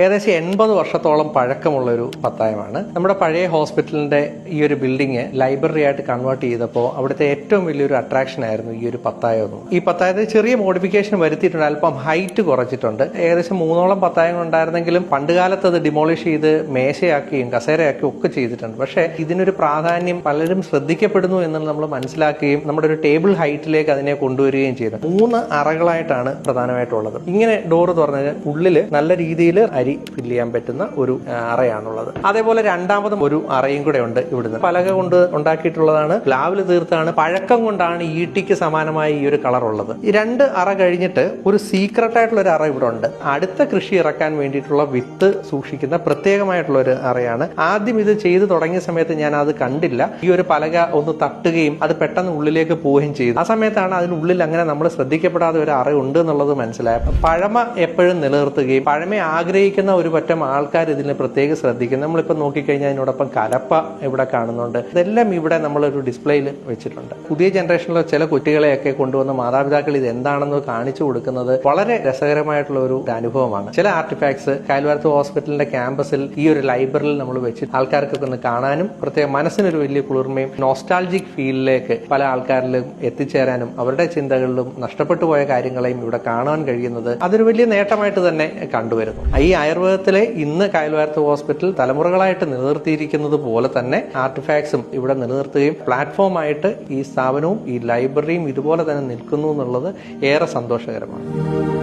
ഏകദേശം 80 വർഷത്തോളം പഴക്കമുള്ള ഒരു പത്തായമാണ്. നമ്മുടെ പഴയ ഹോസ്പിറ്റലിന്റെ ഈ ഒരു ബിൽഡിംഗ് ലൈബ്രറി ആയിട്ട് കൺവേർട്ട് ചെയ്തപ്പോൾ അവിടുത്തെ ഏറ്റവും വലിയൊരു അട്രാക്ഷൻ ആയിരുന്നു ഈ ഒരു പത്തായം. ഈ പത്തായത്തിൽ ചെറിയ മോഡിഫിക്കേഷൻ വരുത്തിയിട്ടുണ്ട്, അല്പം ഹൈറ്റ് കുറച്ചിട്ടുണ്ട്. ഏകദേശം 3ഓളം പത്തായങ്ങൾ ഉണ്ടായിരുന്നെങ്കിലും പണ്ടുകാലത്ത് അത് ഡിമോളിഷ് ചെയ്ത് മേശയാക്കിയും കസേരയാക്കിയും ഒക്കെ ചെയ്തിട്ടുണ്ട്. പക്ഷേ ഇതിനൊരു പ്രാധാന്യം പലരും ശ്രദ്ധിക്കപ്പെടുന്നു എന്നുള്ളത് നമ്മൾ മനസ്സിലാക്കുകയും നമ്മുടെ ഒരു ടേബിൾ ഹൈറ്റിലേക്ക് അതിനെ കൊണ്ടുവരികയും ചെയ്തു. 3 അറകളായിട്ടാണ് പ്രധാനമായിട്ടുള്ളത്. ഇങ്ങനെ ഡോറ് തുറന്നത് ഉള്ളിൽ നല്ല രീതിയിൽ ഫില്ല് ചെയ്യാൻ പറ്റുന്ന ഒരു അറയാണുള്ളത്. അതേപോലെ രണ്ടാമതും ഒരു അറയും കൂടെ ഉണ്ട്. ഇവിടുന്ന് പലക കൊണ്ട് ഉണ്ടാക്കിയിട്ടുള്ളതാണ്, പ്ലാവിൽ തീർത്താണ്, പഴക്കം കൊണ്ടാണ് ഈട്ടിക്ക് സമാനമായ ഈ ഒരു കളർ ഉള്ളത്. ഈ 2 അറ കഴിഞ്ഞിട്ട് ഒരു സീക്രട്ട് ആയിട്ടുള്ള ഒരു അറ ഇവിടെ ഉണ്ട്. അടുത്ത കൃഷി ഇറക്കാൻ വേണ്ടിയിട്ടുള്ള വിത്ത് സൂക്ഷിക്കുന്ന പ്രത്യേകമായിട്ടുള്ള ഒരു അറയാണ്. ആദ്യം ഇത് ചെയ്തു തുടങ്ങിയ സമയത്ത് ഞാൻ അത് കണ്ടില്ല. ഈ ഒരു പലക ഒന്ന് തട്ടുകയും അത് പെട്ടെന്ന് ഉള്ളിലേക്ക് പോവുകയും ചെയ്തു. ആ സമയത്താണ് അതിനുള്ളിൽ അങ്ങനെ നമ്മൾ ശ്രദ്ധിക്കപ്പെടാതെ ഒരു അറ ഉണ്ട് എന്നുള്ളത് മനസ്സിലായത്. പഴമ എപ്പോഴും നിലനിർത്തുകയും പഴമയെ ആഗ്രഹിക്കുന്ന ഒരു പറ്റം ആൾക്കാർ ഇതിനെ പ്രത്യേകം ശ്രദ്ധിക്കും. നമ്മളിപ്പോൾ നോക്കിക്കഴിഞ്ഞാൽ അതിനോടൊപ്പം കലപ്പ ഇവിടെ കാണുന്നുണ്ട്. ഇതെല്ലാം ഇവിടെ നമ്മളൊരു ഡിസ്പ്ലേയിൽ വെച്ചിട്ടുണ്ട്. പുതിയ ജനറേഷനിലെ ചില കുട്ടികളെയൊക്കെ കൊണ്ടുവന്ന മാതാപിതാക്കൾ ഇത് എന്താണെന്ന് കാണിച്ചു കൊടുക്കുന്നത് വളരെ രസകരമായിട്ടുള്ള ഒരു അനുഭവമാണ്. ചില ആർട്ടിഫാക്ട്സ് കായൽവാരത്ത് ഹോസ്പിറ്റലിന്റെ ക്യാമ്പസിൽ ഈ ഒരു ലൈബ്രറിയിൽ നമ്മൾ വെച്ച് ആൾക്കാർക്കൊക്കെ ഒന്ന് കാണാനും പ്രത്യേകം മനസ്സിനൊരു വലിയ കുളിർമയും നോസ്റ്റാൾജിക് ഫീലിലേക്ക് പല ആൾക്കാരിലും എത്തിച്ചേരാനും അവരുടെ ചിന്തകളിലും നഷ്ടപ്പെട്ടു പോയ കാര്യങ്ങളെയും ഇവിടെ കാണാൻ കഴിയുന്നത് അതൊരു വലിയ നേട്ടമായിട്ട് തന്നെ കണ്ടുവരുന്നു. ഈ ആയുർവേദത്തിലെ ഇന്ന് കായൽവാരത്ത് ഹോസ്പിറ്റൽ തലമുറകളായിട്ട് നിലനിർത്തിയിരിക്കുന്നത് പോലെ തന്നെ ആർട്ടിഫാക്ട്സും ഇവിടെ നിലനിർത്തുകയും പ്ലാറ്റ്ഫോമായിട്ട് ഈ സ്ഥാപനവും ഈ ലൈബ്രറിയും ഇതുപോലെ തന്നെ നിൽക്കുന്നു എന്നുള്ളത് ഏറെ സന്തോഷകരമാണ്.